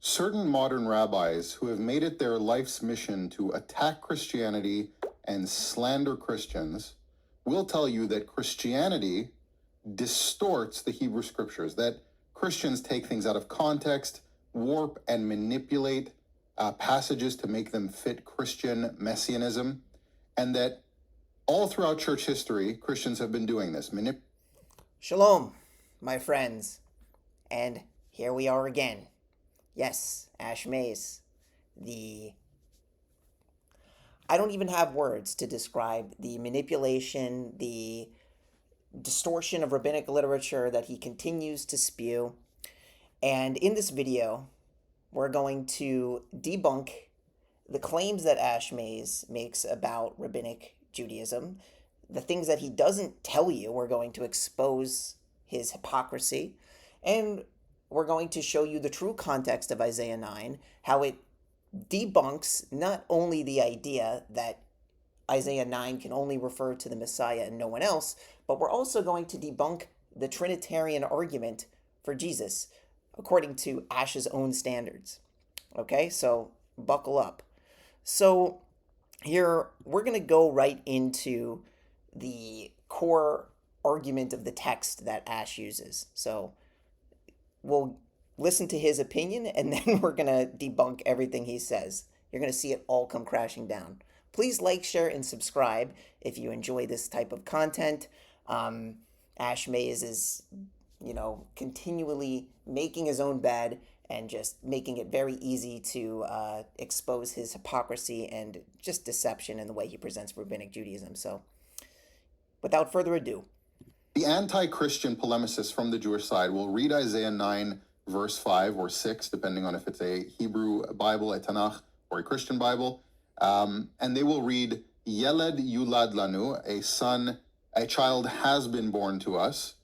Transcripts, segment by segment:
Certain modern rabbis who have made it their life's mission to attack Christianity and slander Christians will tell you that Christianity distorts the Hebrew scriptures, that Christians take things out of context, warp and manipulate passages to make them fit Christian messianism, and that all throughout church history, Christians have been doing this. Shalom, my friends. And here we are again. Yes, Ash Mays. I don't even have words to describe the manipulation, the distortion of rabbinic literature that he continues to spew. And in this video, we're going to debunk the claims that Ash Mays makes about rabbinic Judaism. The things that he doesn't tell you, we're going to expose his hypocrisy. And we're going to show you the true context of Isaiah 9, how it debunks not only the idea that Isaiah 9 can only refer to the Messiah and no one else, but we're also going to debunk the Trinitarian argument for Jesus, according to Ash's own standards. Okay, so buckle up. So here, we're going to go right into the core argument of the text that Ash uses. So we'll listen to his opinion, and then we're going to debunk everything he says. You're going to see it all come crashing down. Please like, share, and subscribe if you enjoy this type of content. Ash Mays is, continually making his own bed and just making it very easy to expose his hypocrisy and just deception in the way he presents rabbinic Judaism. So, without further ado. The anti-Christian polemicists from the Jewish side will read Isaiah 9, verse 5 or 6, depending on if it's a Hebrew Bible, a Tanakh, or a Christian Bible. And they will read, Yeled yulad lanu, a child has been born to us.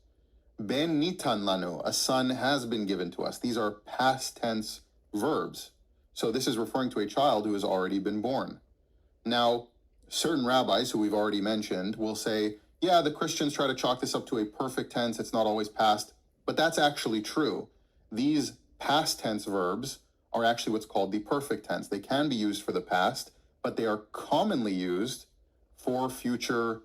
Ben nitan lanu, a son has been given to us. These are past tense verbs. So this is referring to a child who has already been born. Now, certain rabbis who we've already mentioned will say, yeah, the Christians try to chalk this up to a perfect tense. It's not always past, but that's actually true. These past tense verbs are actually what's called the perfect tense. They can be used for the past, but they are commonly used for future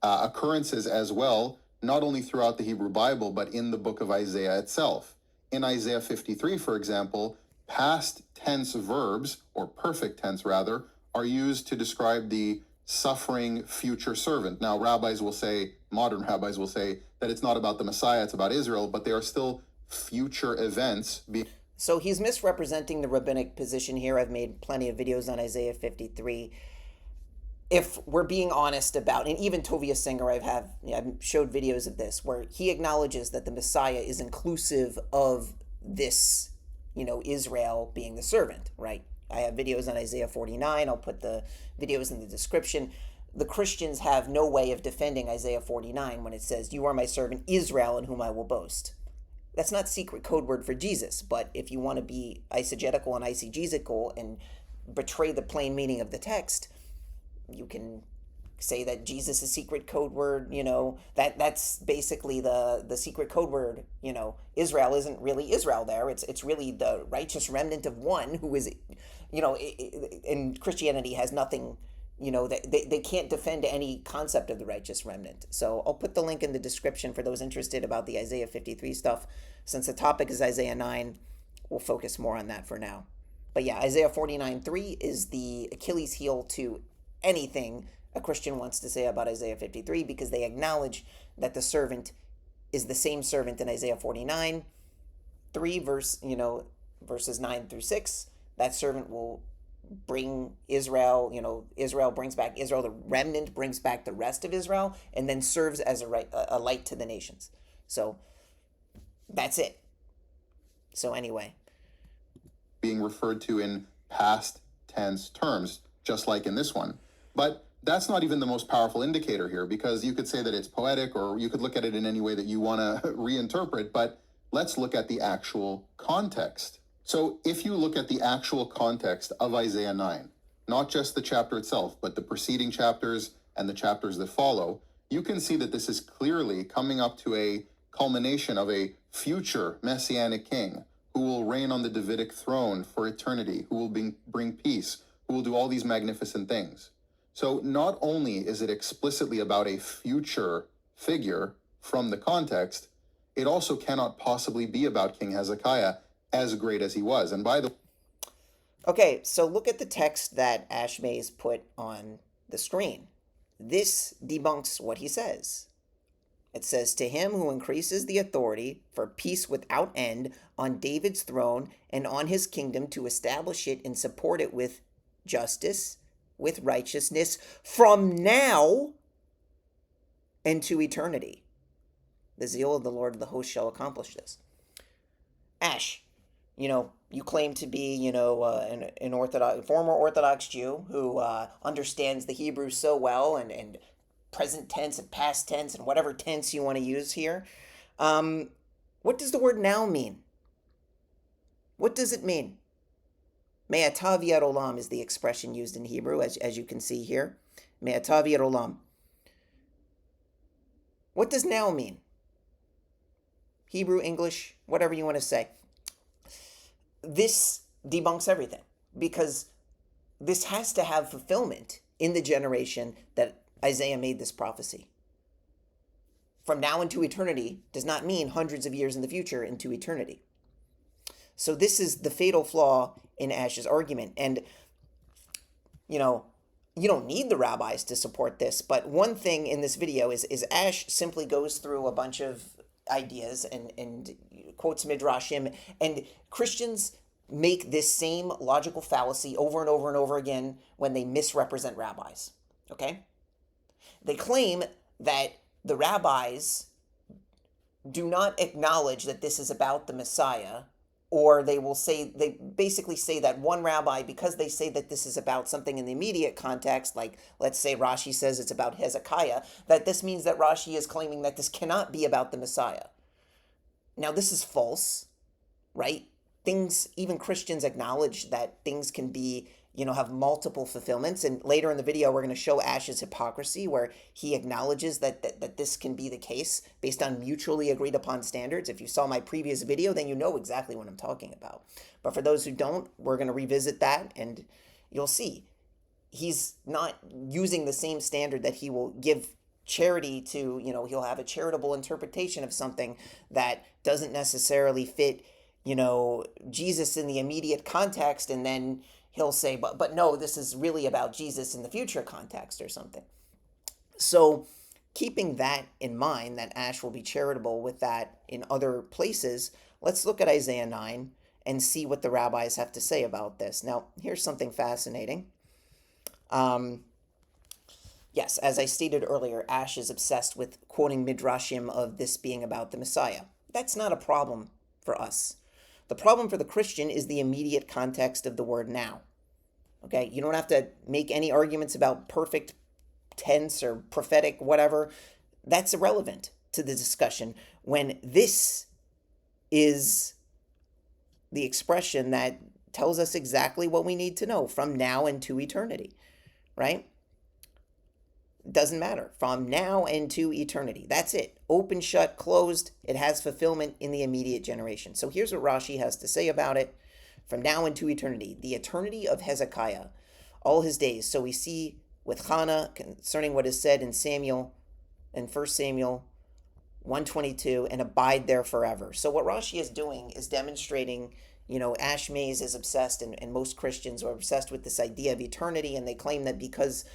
occurrences as well, not only throughout the Hebrew Bible, but in the book of Isaiah itself. In Isaiah 53, for example, past tense verbs, or perfect tense rather, are used to describe the suffering future servant. Now, modern rabbis will say that it's not about the Messiah, it's about Israel, but they are still future events. So he's misrepresenting the rabbinic position here. I've made plenty of videos on Isaiah 53. If we're being honest about, and even Tovia Singer, I've showed videos of this, where he acknowledges that the Messiah is inclusive of this, Israel being the servant, right? I have videos on Isaiah 49. I'll put the videos in the description. The Christians have no way of defending Isaiah 49 when it says, you are my servant Israel in whom I will boast. That's not secret code word for Jesus, but if you want to be eisegetical and eisegesical and betray the plain meaning of the text, you can say that Jesus is secret code word, that's basically the secret code word, Israel isn't really Israel there. It's really the righteous remnant of one who is, and Christianity has nothing, they can't defend any concept of the righteous remnant. So I'll put the link in the description for those interested about the Isaiah 53 stuff. Since the topic is Isaiah 9, we'll focus more on that for now. But yeah, Isaiah 49:3 is the Achilles heel to anything a Christian wants to say about Isaiah 53, because they acknowledge that the servant is the same servant in Isaiah 49, 3 verses 9 through 6. That servant will bring Israel, Israel brings back Israel, the remnant brings back the rest of Israel, and then serves as a light to the nations. So that's it. So anyway. Being referred to in past tense terms, just like in this one. But that's not even the most powerful indicator here, because you could say that it's poetic, or you could look at it in any way that you want to reinterpret, but let's look at the actual context. So if you look at the actual context of Isaiah 9, not just the chapter itself, but the preceding chapters and the chapters that follow, you can see that this is clearly coming up to a culmination of a future messianic king who will reign on the Davidic throne for eternity, who will bring peace, who will do all these magnificent things. So not only is it explicitly about a future figure from the context, it also cannot possibly be about King Hezekiah, as great as he was. And by the Okay, so look at the text that Ash Mays put on the screen. This debunks what he says. It says, to him who increases the authority for peace without end on David's throne and on his kingdom to establish it and support it with justice, with righteousness from now and to eternity. The zeal of the Lord of the host shall accomplish this. Ash, you claim to be, an former Orthodox Jew who understands the Hebrew so well and present tense and past tense and whatever tense you want to use here. What does the word now mean? What does it mean? Me'atav yad olam is the expression used in Hebrew, as you can see here. Me'atav yad olam. What does now mean? Hebrew, English, whatever you want to say. This debunks everything, because this has to have fulfillment in the generation that Isaiah made this prophecy. From now into eternity does not mean hundreds of years in the future into eternity. So this is the fatal flaw in Ash's argument. And, you don't need the rabbis to support this, but one thing in this video is Ash simply goes through a bunch of ideas and quotes midrashim, and Christians make this same logical fallacy over and over and over again when they misrepresent rabbis. Okay? They claim that the rabbis do not acknowledge that this is about the Messiah, or they basically say that one rabbi, because they say that this is about something in the immediate context, like let's say Rashi says it's about Hezekiah, that this means that Rashi is claiming that this cannot be about the Messiah. Now, this is false, right? Even Christians acknowledge that things can be, have multiple fulfillments. And later in the video, we're going to show Ash's hypocrisy, where he acknowledges that this can be the case based on mutually agreed upon standards. If you saw my previous video, then you know exactly what I'm talking about. But for those who don't, we're going to revisit that, and you'll see he's not using the same standard that he will give charity to. He'll have a charitable interpretation of something that doesn't necessarily fit, Jesus in the immediate context, and then he'll say, but no, this is really about Jesus in the future context or something. So keeping that in mind, that Ash will be charitable with that in other places, let's look at Isaiah 9 and see what the rabbis have to say about this. Now, here's something fascinating. Yes, as I stated earlier, Ash is obsessed with quoting midrashim of this being about the Messiah. That's not a problem for us. The problem for the Christian is the immediate context of the word now. Okay, you don't have to make any arguments about perfect tense or prophetic whatever. That's irrelevant to the discussion when this is the expression that tells us exactly what we need to know from now into eternity, right? Doesn't matter. From now into eternity. That's it. Open, shut, closed. It has fulfillment in the immediate generation. So here's what Rashi has to say about it. From now into eternity. The eternity of Hezekiah. All his days. So we see with Hannah concerning what is said in Samuel, in 1 Samuel 1:22, and abide there forever. So what Rashi is doing is demonstrating, Ash Mays is obsessed, and most Christians are obsessed with this idea of eternity, and they claim that because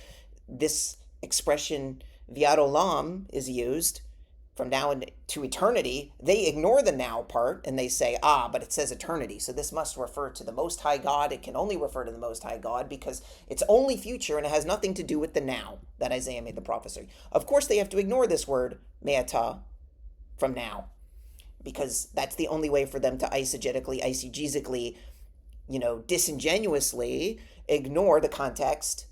this expression Viad Olam is used from now into eternity, they ignore the now part and they say, but it says eternity, so this must refer to the Most High God. It can only refer to the Most High God because it's only future and it has nothing to do with the now that Isaiah made the prophecy. Of course, they have to ignore this word me'ata, from now, because that's the only way for them to eisegetically, disingenuously ignore the context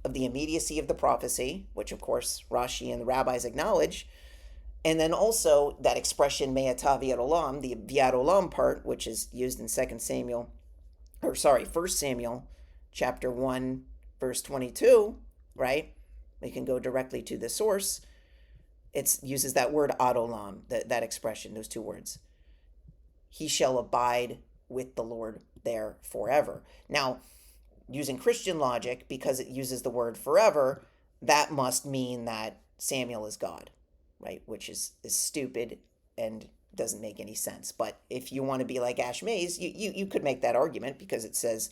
of the immediacy of the prophecy, which of course Rashi and the rabbis acknowledge, and then also that expression me'ata v'yad olam, the v'yad olam part, which is used in 1 Samuel chapter 1, verse 22, right? We can go directly to the source. It uses that word ad olam, that expression, those two words. He shall abide with the Lord there forever. Now, using Christian logic, because it uses the word forever, that must mean that Samuel is God, right? Which is stupid and doesn't make any sense. But if you want to be like Ash Mays, you could make that argument because it says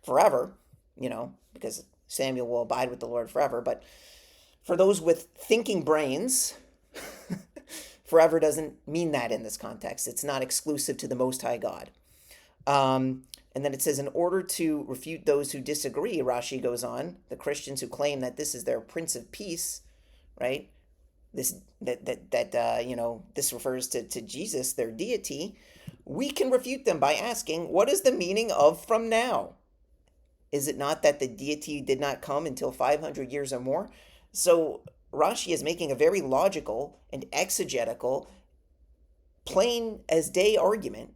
forever, because Samuel will abide with the Lord forever. But for those with thinking brains, forever doesn't mean that in this context. It's not exclusive to the Most High God. And then it says, in order to refute those who disagree, Rashi goes on, the Christians who claim that this is their Prince of Peace, right? This this refers to Jesus, their deity. We can refute them by asking, what is the meaning of from now? Is it not that the deity did not come until 500 years or more? So Rashi is making a very logical and exegetical, plain as day argument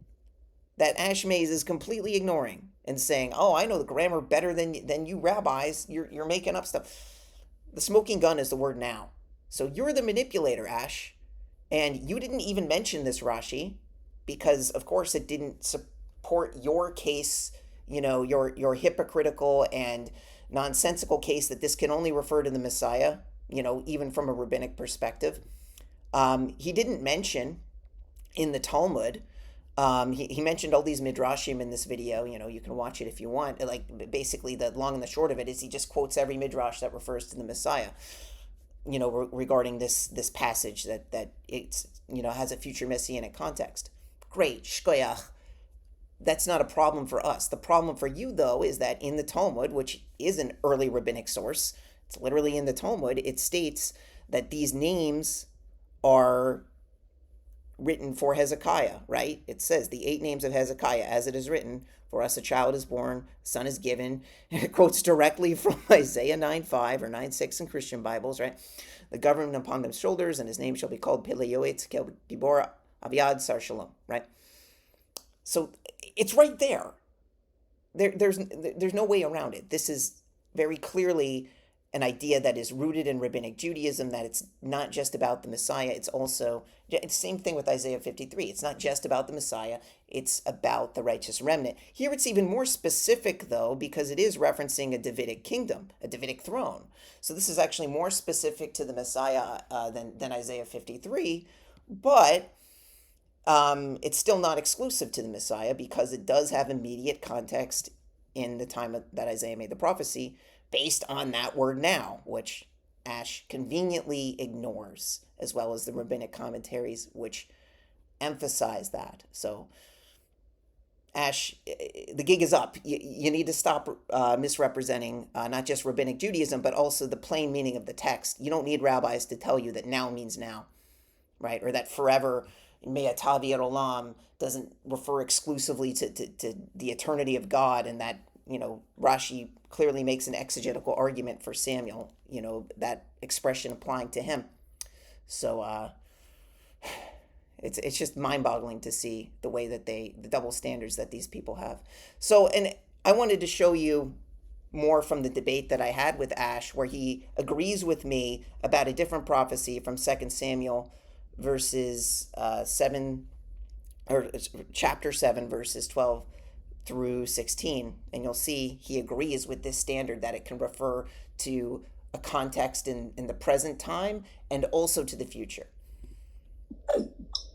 that Ash Mays is completely ignoring and saying, oh, I know the grammar better than you rabbis. You're making up stuff. The smoking gun is the word now. So you're the manipulator, Ash. And you didn't even mention this, Rashi, because, of course, it didn't support your case, your hypocritical and nonsensical case that this can only refer to the Messiah, even from a rabbinic perspective. He didn't mention in the Talmud, he mentioned all these midrashim in this video. You can watch it if you want. Like, basically, the long and the short of it is he just quotes every midrash that refers to the Messiah, regarding this passage that it's, has a future messianic context. Great, shkoyach. That's not a problem for us. The problem for you, though, is that in the Talmud, which is an early rabbinic source, it's literally in the Talmud, it states that these names are written for Hezekiah, right? It says the 8 names of Hezekiah, as it is written, for us a child is born, a son is given. It quotes directly from Isaiah 9:5 or 9:6 in Christian Bibles, right? The government upon their shoulders, and his name shall be called Pele Yoetz Kel Gibor Aviad Sar Shalom, right? So it's right there. There's no way around it. This is very clearly an idea that is rooted in rabbinic Judaism, that it's not just about the Messiah. It's the same thing with Isaiah 53. It's not just about the Messiah. It's about the righteous remnant. Here it's even more specific, though, because it is referencing a Davidic kingdom, a Davidic throne. So this is actually more specific to the Messiah than Isaiah 53. But it's still not exclusive to the Messiah, because it does have immediate context in the time that Isaiah made the prophecy, based on that word now, which Ash conveniently ignores, as well as the rabbinic commentaries, which emphasize that. So, Ash, the gig is up. You need to stop misrepresenting not just rabbinic Judaism, but also the plain meaning of the text. You don't need rabbis to tell you that now means now, right? Or that forever, me'atav v'ad olam, doesn't refer exclusively to the eternity of God, and that, Rashi clearly makes an exegetical argument for Samuel, that expression applying to him. So it's just mind-boggling to see the way that the double standards that these people have. So, and I wanted to show you more from the debate that I had with Ash, where he agrees with me about a different prophecy from 2 Samuel verses 7, or chapter 7, verses 12 through 16, and you'll see he agrees with this standard that it can refer to a context in the present time and also to the future.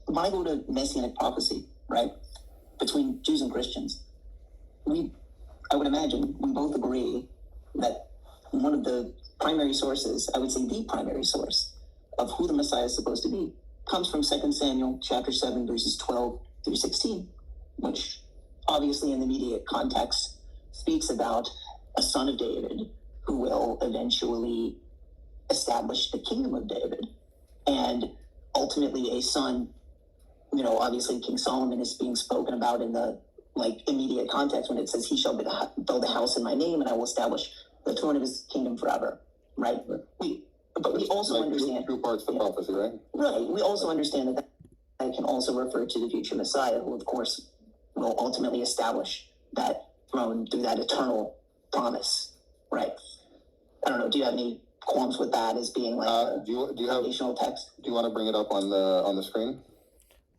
When I go to messianic prophecy, right, between Jews and Christians, I would imagine we both agree that one of the primary sources, I would say the primary source of who the Messiah is supposed to be, comes from 2 Samuel chapter 7, verses 12 through 16, which obviously in the immediate context speaks about a son of David who will eventually establish the kingdom of David, and ultimately a son, obviously King Solomon is being spoken about in the immediate context when it says he shall build a house in my name and I will establish the throne of his kingdom forever, right? But we also understand two parts of the prophecy, right? Right. We also understand that can also refer to the future Messiah, who of course will ultimately establish that throne through that eternal promise, right? I don't know. Do you have any qualms with that as being do you have additional text? Do you want to bring it up on the screen?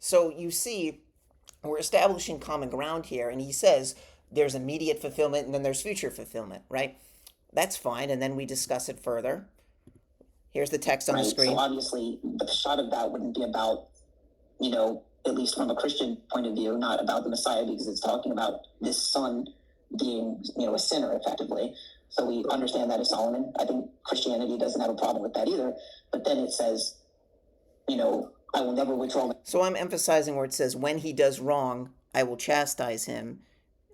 So you see, we're establishing common ground here, and he says there's immediate fulfillment and then there's future fulfillment, right? That's fine, and then we discuss it further. Here's the text on the screen. So obviously, the shot of that wouldn't be about, at least from a Christian point of view, not about the Messiah, because it's talking about this son being, a sinner, effectively. So we understand that as Solomon. I think Christianity doesn't have a problem with that either. But then it says, I will never withdraw. So I'm emphasizing where it says, when he does wrong, I will chastise him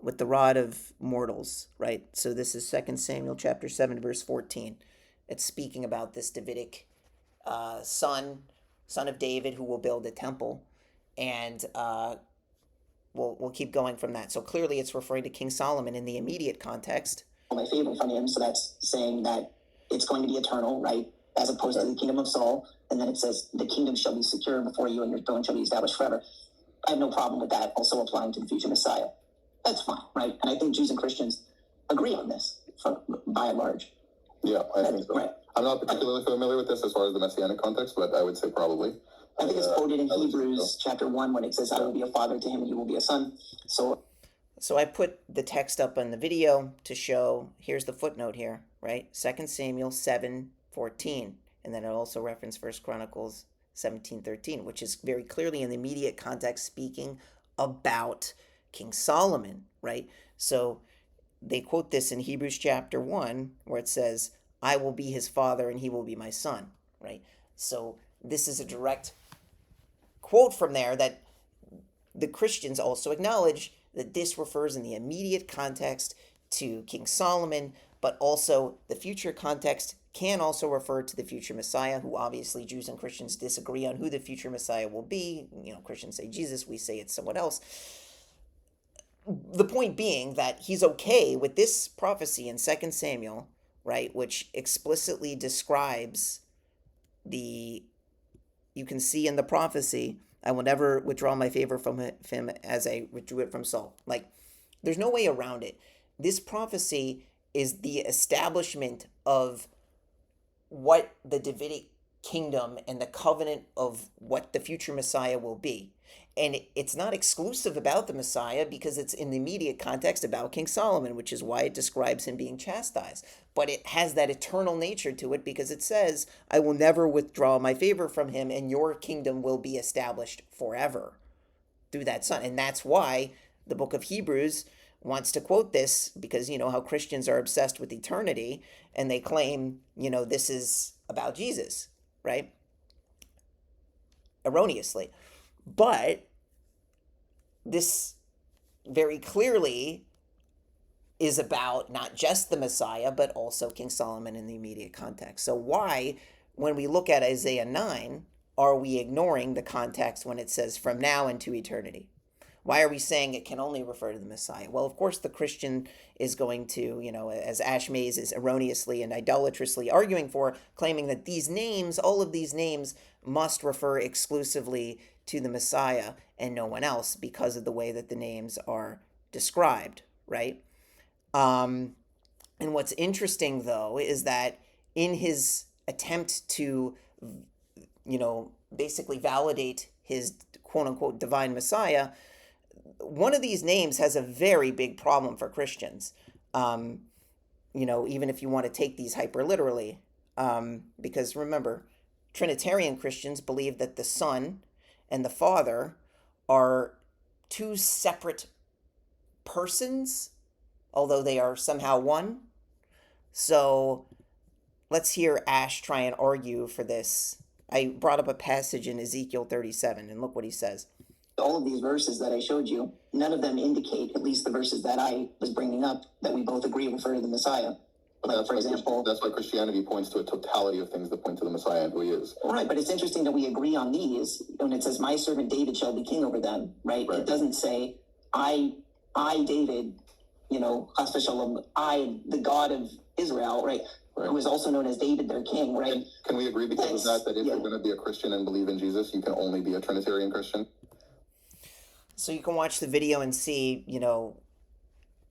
with the rod of mortals, right? So this is 2 Samuel chapter 7, verse 14. It's speaking about this Davidic son of David, who will build a temple. And we'll keep going from that. So clearly it's referring to King Solomon in the immediate context. My favorite from him, so that's saying that it's going to be eternal, right? As opposed to the kingdom of Saul. And then it says, the kingdom shall be secure before you and your throne shall be established forever. I have no problem with that also applying to the future Messiah. That's fine, right? And I think Jews and Christians agree on this by and large. Yeah, I think so. Right. I'm not particularly familiar with this as far as the messianic context, but I would say probably. I think it's quoted in Hebrews chapter 1 when it says, I will be a father to him and you will be a son. So I put the text up on the video to show, here's the footnote here, right? 2 Samuel 7:14. And then it also referenced 1 Chronicles 17:13, which is very clearly in the immediate context speaking about King Solomon, right? So they quote this in Hebrews chapter 1, where it says, I will be his father and he will be my son, right? So this is a direct quote from there that the Christians also acknowledge that this refers in the immediate context to King Solomon, but also the future context can also refer to the future Messiah, who obviously Jews and Christians disagree on who the future Messiah will be. Christians say Jesus, we say it's someone else. The point being that he's okay with this prophecy in 2 Samuel, right, which explicitly describes you can see in the prophecy, I will never withdraw my favor from him as I withdrew it from Saul. Like, there's no way around it. This prophecy is the establishment of what the Davidic kingdom and the covenant of what the future Messiah will be. And it's not exclusive about the Messiah because it's in the immediate context about King Solomon, which is why it describes him being chastised. But it has that eternal nature to it because it says, I will never withdraw my favor from him and your kingdom will be established forever through that son. And that's why the book of Hebrews wants to quote this, because how Christians are obsessed with eternity and they claim, this is about Jesus, right? Erroneously. But this very clearly is about not just the Messiah, but also King Solomon in the immediate context. So why, when we look at Isaiah 9, are we ignoring the context when it says from now into eternity? Why are we saying it can only refer to the Messiah? Well, of course, the Christian is going to, as Ash Mays is erroneously and idolatrously arguing for, claiming that these names, all of these names, must refer exclusively to the Messiah and no one else because of the way that the names are described, right? And what's interesting, though, is that in his attempt to, basically validate his quote-unquote divine Messiah, one of these names has a very big problem for Christians, even if you want to take these hyper literally, because remember, Trinitarian Christians believe that the Son and the Father are two separate persons, although they are somehow one. So let's hear Ash try and argue for this. I brought up a passage in Ezekiel 37, and look what he says. All of these verses that I showed you, none of them indicate, at least the verses that I was bringing up, that we both agree refer to the Messiah. Like, for example, that's why Christianity points to a totality of things that point to the Messiah and who he is. Right, but it's interesting that we agree on these when it says, "My servant David shall be king over them." Right? It doesn't say, "I David, Chas v'shalom, I, the God of Israel," right? Who is also known as David, their king, right? Can we agree because of that if you're going to be a Christian and believe in Jesus, you can only be a Trinitarian Christian? So you can watch the video and see,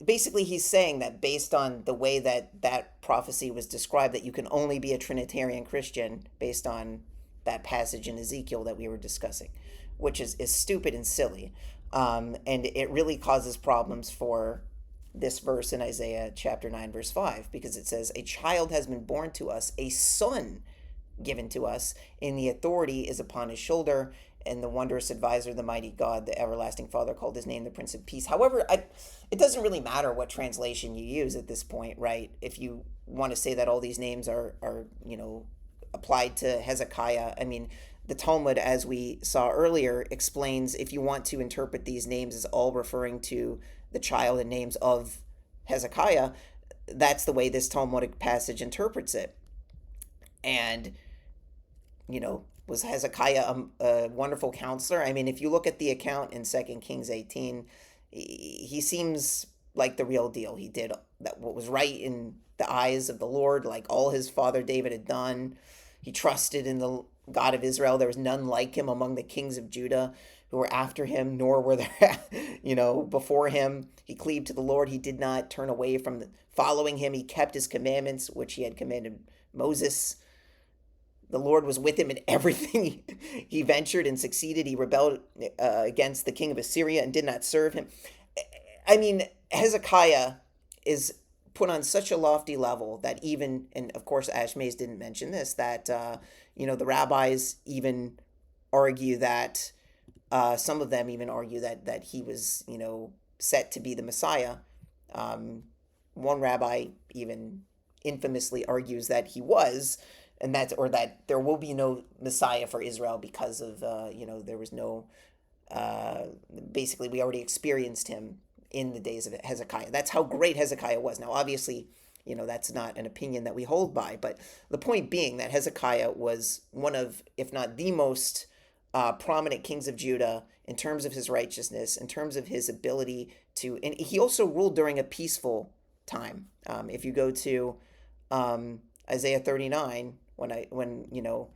basically he's saying that based on the way that prophecy was described, that you can only be a Trinitarian Christian based on that passage in Ezekiel that we were discussing, which is stupid and silly. And it really causes problems for this verse in Isaiah chapter 9, verse 5, because it says, "A child has been born to us, a son given to us, and the authority is upon his shoulder, and the wondrous advisor, the mighty God, the everlasting Father, called his name the Prince of Peace." However, it doesn't really matter what translation you use at this point, right? If you want to say that all these names are applied to Hezekiah, I mean, the Talmud, as we saw earlier, explains if you want to interpret these names as all referring to the child and names of Hezekiah, that's the way this Talmudic passage interprets it. And, was Hezekiah a wonderful counselor? I mean, if you look at the account in 2 Kings 18, he seems like the real deal. He did what was right in the eyes of the Lord, like all his father David had done. He trusted in the God of Israel. There was none like him among the kings of Judah who were after him, nor were there, before him. He cleaved to the Lord. He did not turn away from following him. He kept his commandments, which he had commanded Moses. The Lord was with him in everything he ventured and succeeded. He rebelled against the king of Assyria and did not serve him. I mean, Hezekiah is put on such a lofty level that even, and of course Ashmaze didn't mention this, that the rabbis even argue that some of them even argue that he was set to be the Messiah. One rabbi even infamously argues that he was, and that there will be no Messiah for Israel because of there was no basically we already experienced him in the days of Hezekiah. That's how great Hezekiah was. Now, obviously, that's not an opinion that we hold by, but the point being that Hezekiah was one of, if not the most prominent kings of Judah in terms of his righteousness, in terms of his ability to, and he also ruled during a peaceful time. If you go to Isaiah 39, when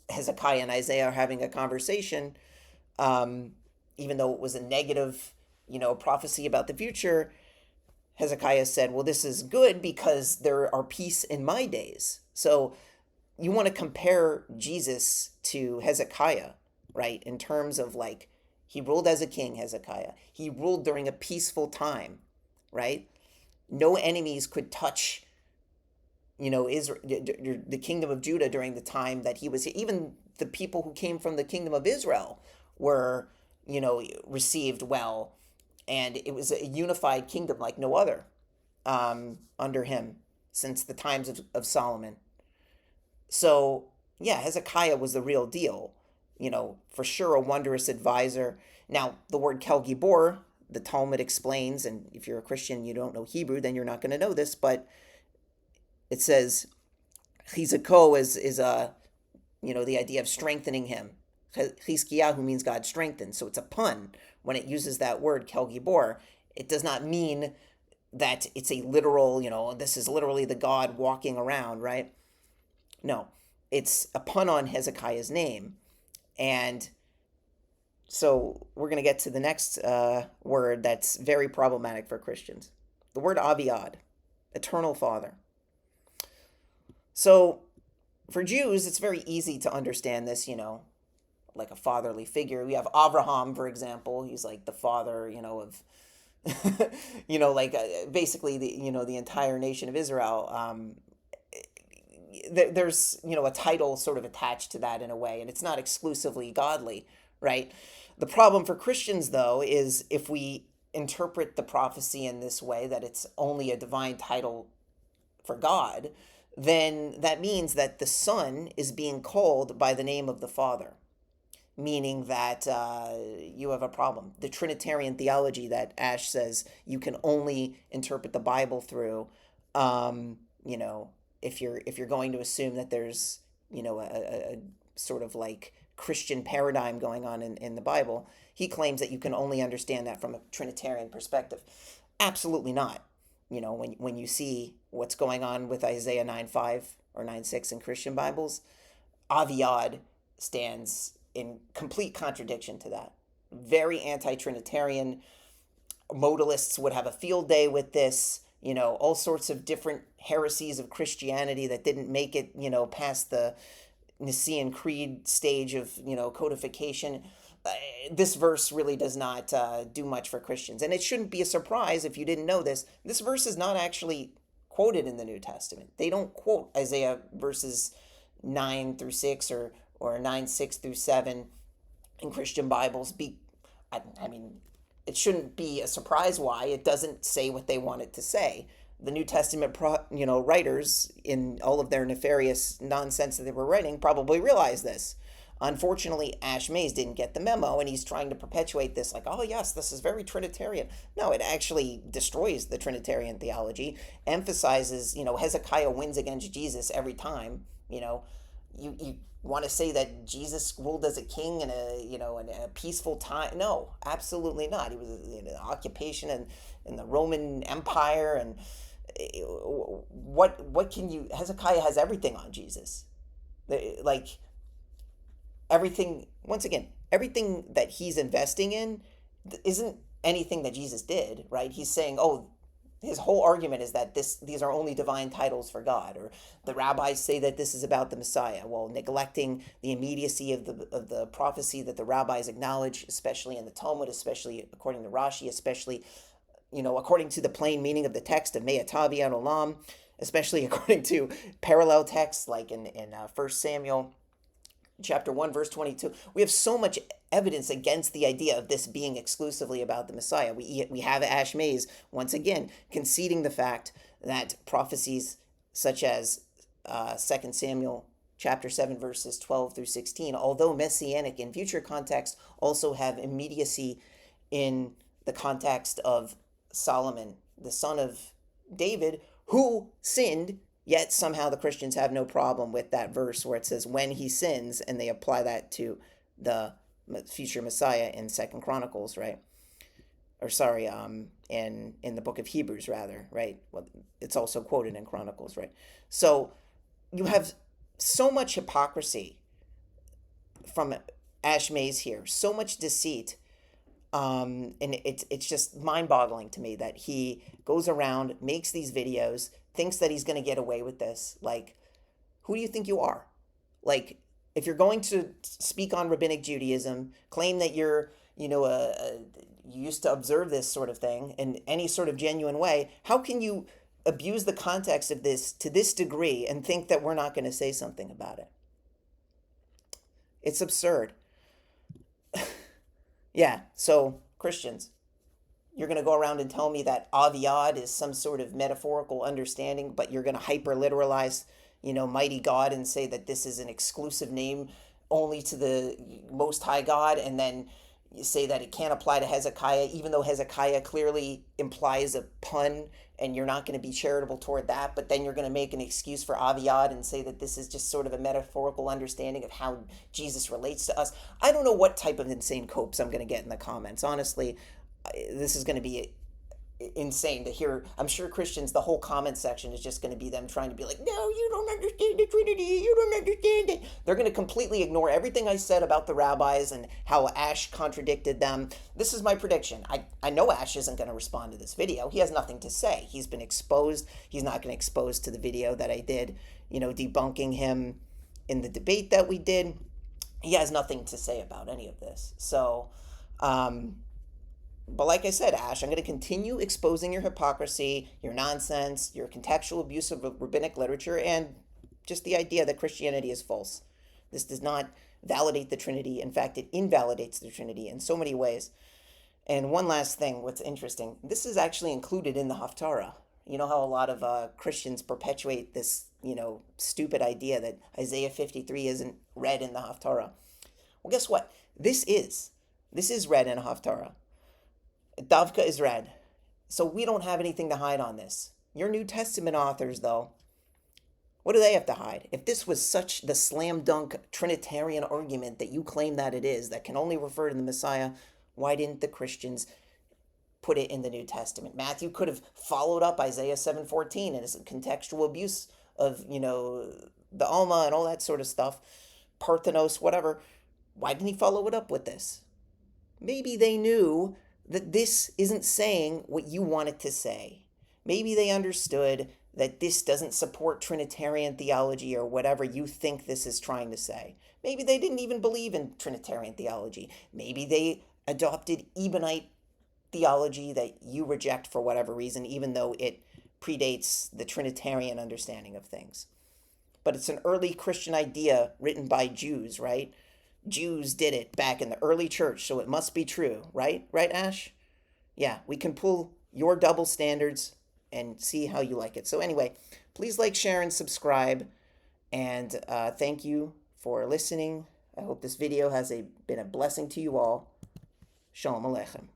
Hezekiah and Isaiah are having a conversation, even though it was a negative, prophecy about the future, Hezekiah said, well, this is good because there are peace in my days. So you want to compare Jesus to Hezekiah, right? In terms of he ruled as a king, Hezekiah. He ruled during a peaceful time, right? No enemies could touch, Israel, the kingdom of Judah during the time that he was here. Even the people who came from the kingdom of Israel were, received well. And it was a unified kingdom like no other under him since the times of Solomon. So, yeah, Hezekiah was the real deal, for sure a wondrous advisor. Now, the word Kel Gibor, the Talmud explains, and if you're a Christian, you don't know Hebrew, then you're not going to know this, but it says Chizako is the idea of strengthening him. Chizkiyahu means God strengthened, so it's a pun when it uses that word Kel Gibor. It does not mean that it's a literal, this is literally the God walking around, right? No, it's a pun on Hezekiah's name. And so we're going to get to the next word that's very problematic for Christians. The word Aviad, eternal father. So for Jews, it's very easy to understand this, like a fatherly figure. We have Abraham, for example. He's like the father, of, basically the entire nation of Israel. There's, a title sort of attached to that in a way, and it's not exclusively godly, right? The problem for Christians, though, is if we interpret the prophecy in this way, that it's only a divine title for God, then that means that the Son is being called by the name of the Father, meaning that you have a problem. The Trinitarian theology that Ash says you can only interpret the Bible through, if you're going to assume that there's, a sort of like Christian paradigm going on in the Bible, he claims that you can only understand that from a Trinitarian perspective. Absolutely not. When you see what's going on with Isaiah 9:5 or 9:6 in Christian Bibles, Aviad stands in complete contradiction to that. Very anti-Trinitarian. Modalists would have a field day with this. All sorts of different heresies of Christianity that didn't make it, past the Nicene Creed stage of, codification. this verse really does not do much for Christians. And it shouldn't be a surprise if you didn't know this. This verse is not actually quoted in the New Testament. They don't quote Isaiah verses 9 through 6 or 9, 6 through 7 in Christian Bibles. I mean, it shouldn't be a surprise why. It doesn't say what they want it to say. The New Testament, writers, in all of their nefarious nonsense that they were writing, probably realized this. Unfortunately, Ash Mays didn't get the memo, and he's trying to perpetuate this like, oh yes, this is very Trinitarian. No, it actually destroys the Trinitarian theology, emphasizes, Hezekiah wins against Jesus every time. You want to say that Jesus ruled as a king in a peaceful time? No, absolutely not. He was in an occupation in the Roman Empire, and what can you? Hezekiah has everything on Jesus, like everything. Once again, everything that he's investing in isn't anything that Jesus did, right? He's saying, oh, his whole argument is that these are only divine titles for God, or the rabbis say that this is about the Messiah, while neglecting the immediacy of the prophecy that the rabbis acknowledge, especially in the Talmud, especially according to Rashi, especially according to the plain meaning of the text of Me'atavi Ad Olam, especially according to parallel texts like in 1 Samuel chapter 1 verse 22. We have so much evidence against the idea of this being exclusively about the Messiah. We have Ash Mays once again conceding the fact that prophecies such as 2 Samuel chapter 7 verses 12 through 16, although messianic in future context, also have immediacy in the context of Solomon, the son of David, who sinned. Yet somehow the Christians have no problem with that verse where it says when he sins, and they apply that to the future Messiah in 2 Chronicles, right? Or sorry, in the book of Hebrews, rather, right? Well, it's also quoted in Chronicles, right? So you have so much hypocrisy from Ash Mays here, so much deceit, and it's just mind-boggling to me that he goes around, makes these videos, thinks that he's going to get away with this. Like, who do you think you are? Like, if you're going to speak on rabbinic Judaism, claim that you're, you used to observe this sort of thing in any sort of genuine way, how can you abuse the context of this to this degree and think that we're not going to say something about it? It's absurd. Yeah, so Christians, you're going to go around and tell me that Aviad is some sort of metaphorical understanding, but you're going to hyper-literalize, mighty God and say that this is an exclusive name only to the Most High God, and then you say that it can't apply to Hezekiah, even though Hezekiah clearly implies a pun, and you're not going to be charitable toward that, but then you're going to make an excuse for Aviad and say that this is just sort of a metaphorical understanding of how Jesus relates to us. I don't know what type of insane copes I'm going to get in the comments. Honestly, this is going to be insane to hear. I'm sure Christians, the whole comment section is just going to be them trying to be like, no, you don't understand the Trinity, you don't understand it. They're going to completely ignore everything I said about the rabbis and how Ash contradicted them. This is my prediction. I know Ash isn't going to respond to this video. He has nothing to say. He's been exposed. He's not going to expose to the video that I did, debunking him in the debate that we did. He has nothing to say about any of this. So, but like I said, Ash, I'm going to continue exposing your hypocrisy, your nonsense, your contextual abuse of rabbinic literature, and just the idea that Christianity is false. This does not validate the Trinity. In fact, it invalidates the Trinity in so many ways. And one last thing, what's interesting, this is actually included in the Haftarah. You know how a lot of Christians perpetuate this, stupid idea that Isaiah 53 isn't read in the Haftarah. Well, guess what? This is read in a Haftarah. Davka is read. So we don't have anything to hide on this. Your New Testament authors, though, what do they have to hide? If this was such the slam dunk Trinitarian argument that you claim that it is, that can only refer to the Messiah, why didn't the Christians put it in the New Testament? Matthew could have followed up Isaiah 7:14 and his contextual abuse of, the Alma and all that sort of stuff, Parthenos, whatever. Why didn't he follow it up with this? Maybe they knew that this isn't saying what you want it to say. Maybe they understood that this doesn't support Trinitarian theology or whatever you think this is trying to say. Maybe they didn't even believe in Trinitarian theology. Maybe they adopted Ebonite theology that you reject for whatever reason, even though it predates the Trinitarian understanding of things. But it's an early Christian idea written by Jews, right? Jews did it back in the early church, so it must be true, right? Right, Ash? Yeah, we can pull your double standards and see how you like it. So anyway, please like, share, and subscribe. And thank you for listening. I hope this video has been a blessing to you all. Shalom Aleichem.